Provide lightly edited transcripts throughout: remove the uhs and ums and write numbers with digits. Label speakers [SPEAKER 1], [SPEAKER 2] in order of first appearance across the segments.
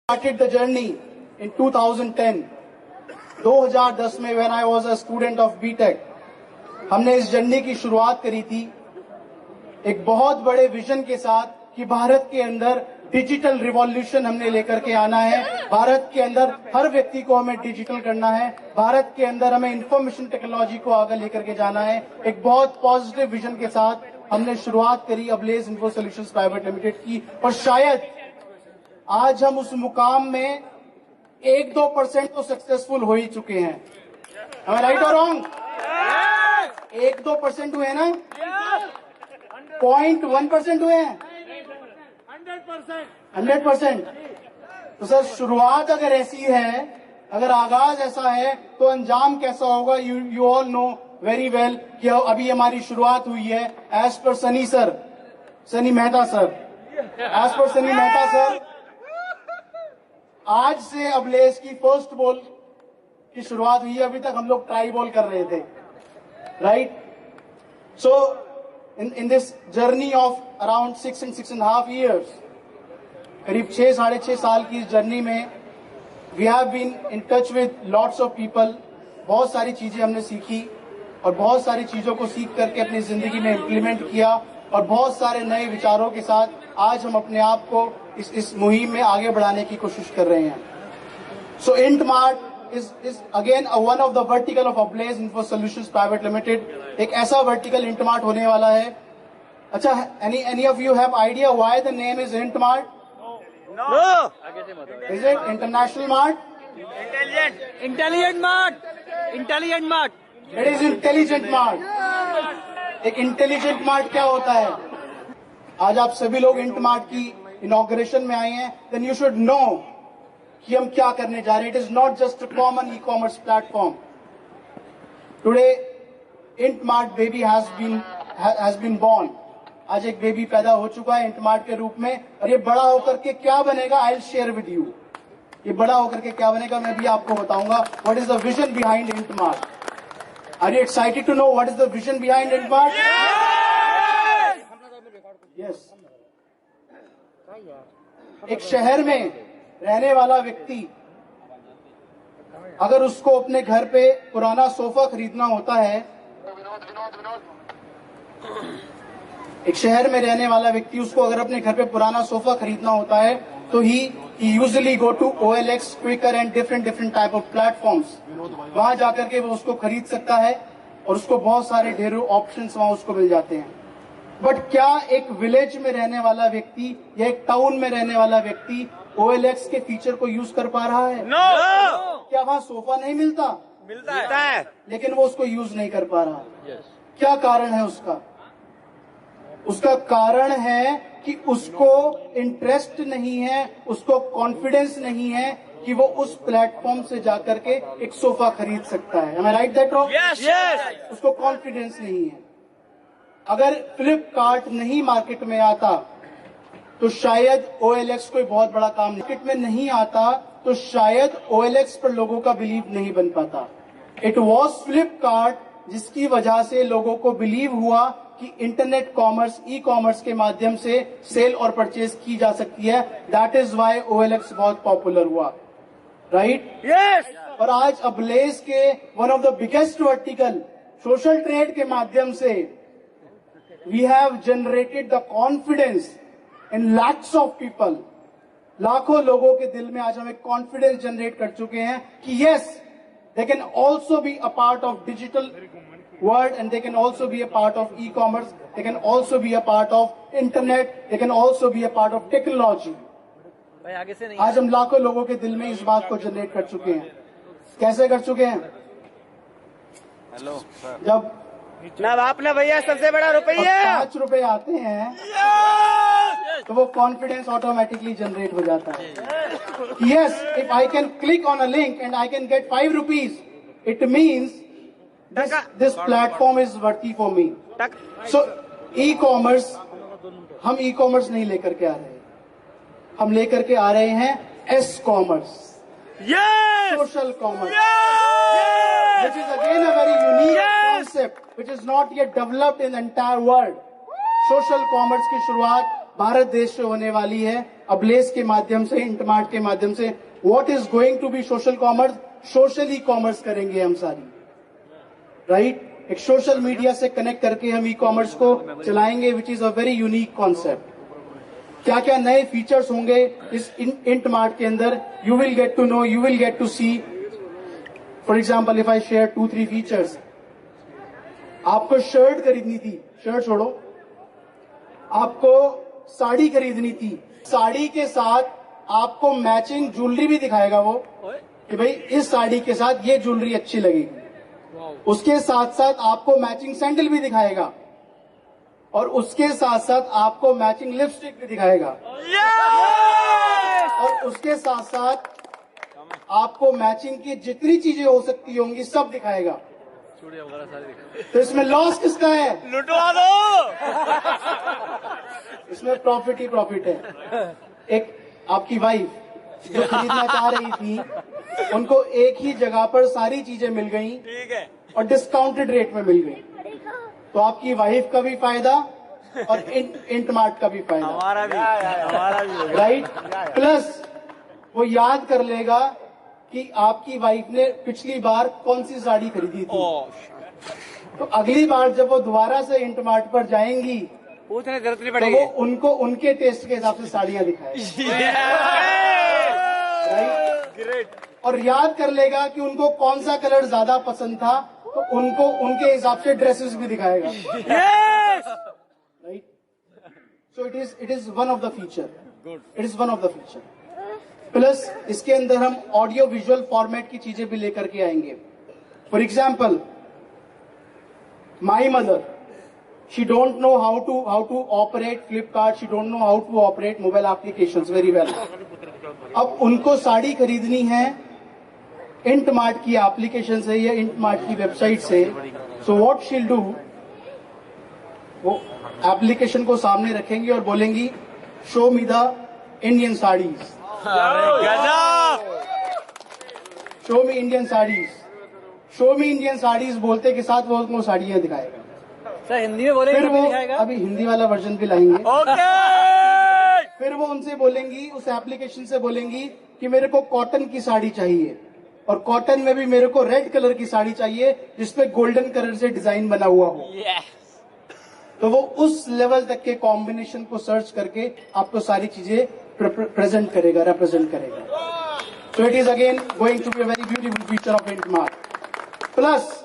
[SPEAKER 1] started the journey in 2010. 2010 में when I was a student of BTech, हमने इस journey की शुरुआत करी थी एक बहुत बड़े विजन के साथ कि भारत के अंदर डिजिटल रिवॉल्यूशन हमने लेकर के आना है। भारत के अंदर हर व्यक्ति को हमें डिजिटल करना है। भारत के अंदर हमें इंफॉर्मेशन टेक्नोलॉजी को आगे लेकर के जाना है। एक बहुत पॉजिटिव विजन के साथ हमने शुरुआत करी अबलेज इन्फो सॉल्यूशंस प्राइवेट लिमिटेड की, और शायद आज हम उस मुकाम में 1-2% तो सक्सेसफुल हो ही चुके हैं। राइट और रॉन्ग? 1-2% हुए ना? 0.1% हुए हैं? 100%। तो सर शुरुआत अगर ऐसी है, अगर आगाज ऐसा है, तो अंजाम कैसा होगा? You all know very well कि अभी हमारी शुरुआत हुई है। As per Sunny Mehta sir, आज से अबलेज की फर्स्ट बॉल की शुरुआत हुई है। अभी तक हम लोग ट्राई बॉल कर रहे थे, right? So in this journey of around 6.5 years, करीब 6-6.5 साल की इस जर्नी में we have been in touch with lots of people. बहुत सारी चीजें हमने सीखी और बहुत सारी चीजों को सीख करके अपनी जिंदगी में इम्प्लीमेंट किया, और बहुत सारे नए विचारों के साथ आज हम अपने आप को इस मुहिम में आगे बढ़ाने की कोशिश कर रहे हैं। So Intmart is again one of the vertical of Ablaze info solutions private limited. एक ऐसा वर्टिकल इंटमार्ट होने वाला है। अच्छा, any of you have idea why the name is Intmart?
[SPEAKER 2] No.
[SPEAKER 1] Is it international mart?
[SPEAKER 2] Intelligent mart.
[SPEAKER 1] It is intelligent mart. एक intelligent mart क्या होता है? आज आप सभी लोग इंट मार्ट की इनॉग्रेशन में आए हैं, देन यू शुड नो कि हम क्या करने जा रहे हैं। It is not just a common e commerce platform. Today Intmart baby has been born. आज एक बेबी पैदा हो चुका है इंट मार्ट के रूप में, और ये बड़ा होकर के क्या बनेगा, I will share with you. ये बड़ा होकर के क्या बनेगा मैं भी आपको बताऊंगा। What is the vision behind int mart? Are you excited to know what is the vision behind IntMart? Yes. एक शहर में रहने वाला व्यक्ति अगर उसको अपने घर पे पुराना सोफा खरीदना होता है, एक शहर में रहने वाला व्यक्ति उसको अगर अपने घर पे पुराना सोफा खरीदना होता है, तो he usually go to OLX, Quikr and different type of platforms. वहां जाकर के वो उसको खरीद सकता है और उसको बहुत सारे ढेरों ऑप्शंस वहां उसको मिल जाते हैं। बट क्या एक विलेज में रहने वाला व्यक्ति या एक टाउन में रहने वाला व्यक्ति OLX के फीचर को यूज कर पा रहा है?
[SPEAKER 2] No.
[SPEAKER 1] क्या वहां सोफा नहीं मिलता
[SPEAKER 2] है,
[SPEAKER 1] लेकिन वो उसको यूज नहीं कर पा रहा? क्या कारण है उसका? उसका कारण है कि उसको इंटरेस्ट नहीं है, उसको कॉन्फिडेंस नहीं है कि वो उस प्लेटफॉर्म से जाकर के एक सोफा खरीद सकता है। Am I right that wrong?
[SPEAKER 2] yes.
[SPEAKER 1] उसको कॉन्फिडेंस नहीं है। अगर फ्लिपकार्ट नहीं मार्केट में आता तो शायद OLX कोई बहुत बड़ा काम मार्केट में नहीं आता तो शायद OLX पर लोगों का बिलीव नहीं बन पाता। इट वॉज फ्लिपकार्ट जिसकी वजह से लोगों को बिलीव हुआ कि इंटरनेट कॉमर्स, ई कॉमर्स के माध्यम से सेल और परचेज की जा सकती है। दैट इज वाई OLX बहुत पॉपुलर हुआ, राइट?
[SPEAKER 2] Yes.
[SPEAKER 1] और आज अबलेज के one of the biggest vertical social trade के माध्यम से we have generated the confidence in lakhs of people. लाखों लोगों के दिल में आज हम एक कॉन्फिडेंस जनरेट कर चुके हैं कि yes, they can also be a part of digital world, and they can also be a part of e-commerce, they can also be a part of internet, they can also be a part of technology. आज हम लाखों लोगों के दिल में इस बात को जनरेट कर चुके हैं। कैसे कर चुके हैं?
[SPEAKER 2] हेलो
[SPEAKER 1] जब
[SPEAKER 2] आपने भैया सबसे बड़ा रुपया
[SPEAKER 1] 5 रुपए आते हैं तो वो कॉन्फिडेंस ऑटोमेटिकली जनरेट हो जाता है। Yes, if I can click on a link and I can get 5 rupees, it means this platform is worthy for me. So e-commerce, हम e-commerce नहीं लेकर के आ रहे हैं, हम लेकर के आ रहे हैं S-commerce, social commerce, which is again a very unique concept which is not yet developed in the entire world. Social commerce की शुरुआत भारत देश से होने वाली है, अबलेस के माध्यम से, इंटमार्ट के माध्यम से। What is going to be social commerce, social e commerce करेंगे हम सारी, राइट? एक सोशल मीडिया से कनेक्ट करके हम ई कॉमर्स को चलाएंगे, which is a very unique concept. क्या क्या नए फीचर्स होंगे इस इंटमार्ट के अंदर, you will get to know, you will get to see. For example, if I share 2-3 features. आपको शर्ट खरीदनी थी, शर्ट छोड़ो, आपको साड़ी खरीदनी थी, साड़ी के साथ आपको मैचिंग ज्वेलरी भी दिखाएगा वो, कि भाई इस साड़ी के साथ ये ज्वेलरी अच्छी लगेगी। उसके साथ साथ आपको मैचिंग सैंडल भी दिखाएगा, और उसके साथ साथ आपको मैचिंग लिपस्टिक भी दिखाएगा, और उसके साथ साथ आपको मैचिंग की जितनी चीजें हो सकती होंगी सब दिखाएगा। तो इसमें लॉस किसका है?
[SPEAKER 2] लुटवा दो।
[SPEAKER 1] इसमें प्रॉफिट ही प्रॉफिट है। एक आपकी वाइफ जो खरीदना चाह रही थी, उनको एक ही जगह पर सारी चीजें मिल गई,
[SPEAKER 2] ठीक है,
[SPEAKER 1] और डिस्काउंटेड रेट में मिल गई। तो आपकी वाइफ का भी फायदा और इंटमार्ट का भी फायदा,
[SPEAKER 2] हमारा भी
[SPEAKER 1] राइट? प्लस वो याद कर लेगा कि आपकी वाइफ ने पिछली बार कौन सी साड़ी खरीदी थी। तो अगली बार जब वो दोबारा से इंटमार्ट पर जाएंगी,
[SPEAKER 2] पूछने जरूरत नहीं
[SPEAKER 1] तो
[SPEAKER 2] पड़ेगी।
[SPEAKER 1] वो उनको उनके टेस्ट के हिसाब से साड़ियां दिखाएगी, राइट? और याद कर लेगा कि उनको कौन सा कलर ज्यादा पसंद था, तो उनको उनके हिसाब से ड्रेसेस भी दिखाएगा, right? So it is one of the feature, it is one of the feature. Plus इसके अंदर हम ऑडियो विजुअल फॉर्मेट की चीजें भी लेकर के आएंगे। For example, my mother, she don't know how to operate Flipkart, she don't know how to operate mobile applications very well. अब उनको साड़ी खरीदनी है इंटमार्ट की एप्लीकेशन से या इंटमार्ट की वेबसाइट से। सो व्हाट शील डू, वो एप्लीकेशन को सामने रखेंगी और बोलेंगी, show me the Indian saris, show me Indian saris, show me Indian saris बोलते के साथ वो उनको साड़ियां दिखाएगा।
[SPEAKER 3] सर हिंदी में बोलेंगे
[SPEAKER 1] फिर
[SPEAKER 3] तो
[SPEAKER 1] वो
[SPEAKER 3] दिखाएगा?
[SPEAKER 1] अभी हिंदी वाला वर्जन भी लाएंगे।
[SPEAKER 2] ओके।
[SPEAKER 1] फिर वो उनसे बोलेंगी, उस एप्लीकेशन से बोलेंगी कि मेरे को कॉटन की साड़ी चाहिए, और कॉटन में भी मेरे को रेड कलर की साड़ी चाहिए जिसपे गोल्डन कलर से डिजाइन बना हुआ हो। तो वो उस लेवल तक के कॉम्बिनेशन को सर्च करके आपको सारी चीजें प्रेजेंट करेगा, रिप्रेजेंट करेगा। So it is again going to be a very beautiful feature of Intmart. Plus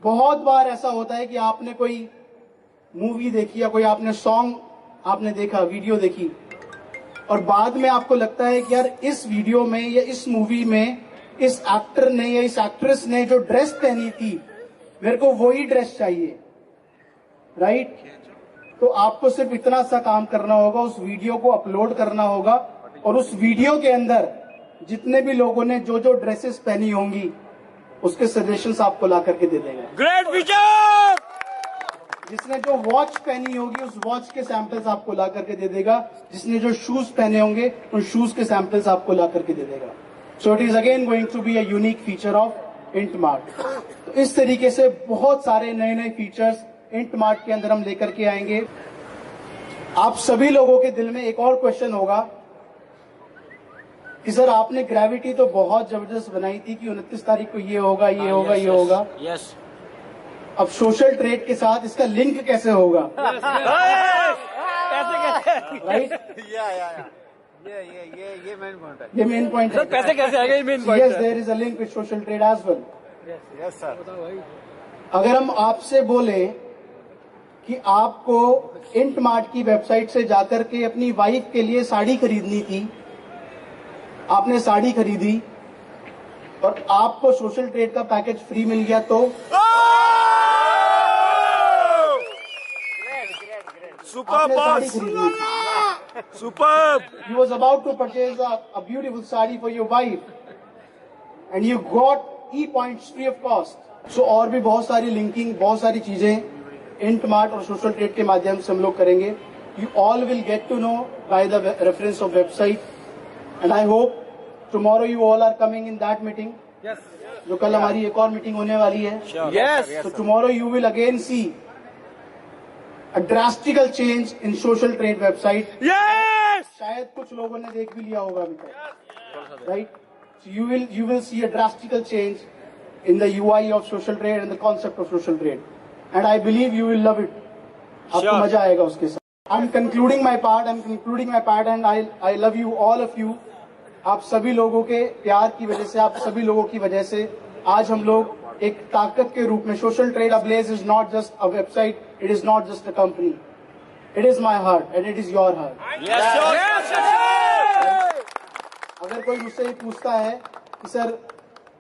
[SPEAKER 1] बहुत बार ऐसा होता है कि आपने कोई मूवी देखी या कोई आपने सॉन्ग आपने देखा, वीडियो देखी, और बाद में आपको लगता है कि यार इस वीडियो में या इस मूवी में इस एक्टर ने या इस एक्ट्रेस ने जो ड्रेस पहनी थी, मेरे को वही ड्रेस चाहिए, राइट? तो आपको सिर्फ इतना सा काम करना होगा, उस वीडियो को अपलोड करना होगा, और उस वीडियो के अंदर जितने भी लोगों ने जो जो ड्रेसेस पहनी होंगी उसके सजेशंस आपको ला करके दे देगा।
[SPEAKER 2] Great feature.
[SPEAKER 1] जिसने जो वॉच पहनी होगी उस वॉच के सैंपल्स आपको ला करके दे देगा, जिसने जो शूज पहने होंगे उन शूज के सैंपल्स आपको ला करके दे देगा। So it is again going to be a unique feature of Intmart. तो इस तरीके से बहुत सारे नए नए फीचर्स इंटमार्ट के अंदर हम लेकर के आएंगे। आप सभी लोगों के दिल में एक और क्वेश्चन होगा कि सर आपने ग्रेविटी तो बहुत जबरदस्त बनाई थी कि 29 तारीख को ये होगा, ये होगा, ये होगा।
[SPEAKER 2] यस।
[SPEAKER 1] अब सोशल ट्रेड के साथ इसका लिंक कैसे होगा, राइट?
[SPEAKER 2] ये मेन पॉइंट है।
[SPEAKER 1] ये मेन पॉइंट
[SPEAKER 3] सर पैसे कैसे आएंगे, ये मेन पॉइंट
[SPEAKER 1] यस,
[SPEAKER 3] है।
[SPEAKER 1] There is a link with social trade as well.
[SPEAKER 2] Yes sir.
[SPEAKER 1] अगर हम आपसे बोले कि आपको इंटमार्ट की वेबसाइट से जाकर के अपनी वाइफ के लिए साड़ी खरीदनी थी, आपने साड़ी खरीदी और आपको सोशल ट्रेड का पैकेज फ्री मिल गया, तो आपने साड़ी खरीदनी थी,
[SPEAKER 2] super.
[SPEAKER 1] he was about to purchase a beautiful sari for your wife and you got e-points free of cost. So और भी बहुत सारी लिंकिंग, बहुत सारी चीजें इंटमार्ट और सोशल ट्रेड के माध्यम से हम लोग करेंगे। You all will get to know by the reference of website and I hope tomorrow you all are coming in that meeting.
[SPEAKER 3] Yes.
[SPEAKER 1] जो कल हमारी एक और मीटिंग होने वाली है।
[SPEAKER 3] Yes.
[SPEAKER 1] So tomorrow you will again see a drastical change in social trade website.
[SPEAKER 2] Yes!
[SPEAKER 1] शायद कुछ लोगों ने देख भी लिया होगा अभी तक, right? So you will see a drastical change in the UI of social trade and the concept of social trade, and I believe you will love it. आपको
[SPEAKER 2] Sure.
[SPEAKER 1] मजा आएगा उसके साथ. I'm concluding my part, and I love you, all of you. आप सभी लोगों के प्यार की वजह से, आप सभी लोगों की वजह से आज हम लोग एक ताकत के रूप में social trade ablaze is not just a website, it is not just a company, it is my heart and it is your heart.
[SPEAKER 2] Yes, sir! Yes, sir!
[SPEAKER 1] अगर कोई मुझसे ये पूछता है कि sir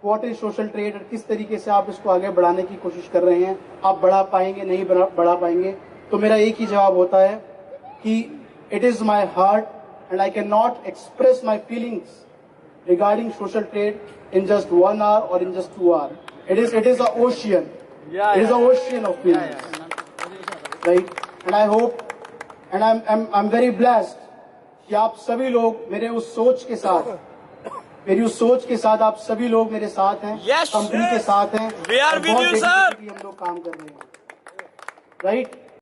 [SPEAKER 1] what is social trade और किस तरीके से आप इसको आगे बढ़ाने की कोशिश कर रहे हैं, आप बढ़ा पाएंगे नहीं बढ़ा पाएंगे, तो मेरा एक ही जवाब होता है कि it is my heart and I cannot express my feelings regarding social trade in just 1 hour or in just 2 hours. It is an ocean. It is an ocean of feelings. Right? And I hope, and I'm very blessed कि आप सभी लोग मेरे उस सोच के साथ, मेरी उस सोच के साथ आप सभी लोग मेरे साथ हैं,
[SPEAKER 2] Yes,
[SPEAKER 1] कंपनी
[SPEAKER 2] yes.
[SPEAKER 1] के साथ हैं.
[SPEAKER 2] We are
[SPEAKER 1] और
[SPEAKER 2] with
[SPEAKER 1] बहुत
[SPEAKER 2] you, sir.
[SPEAKER 1] dedicated हम लोग काम कर रहे हैं. Right?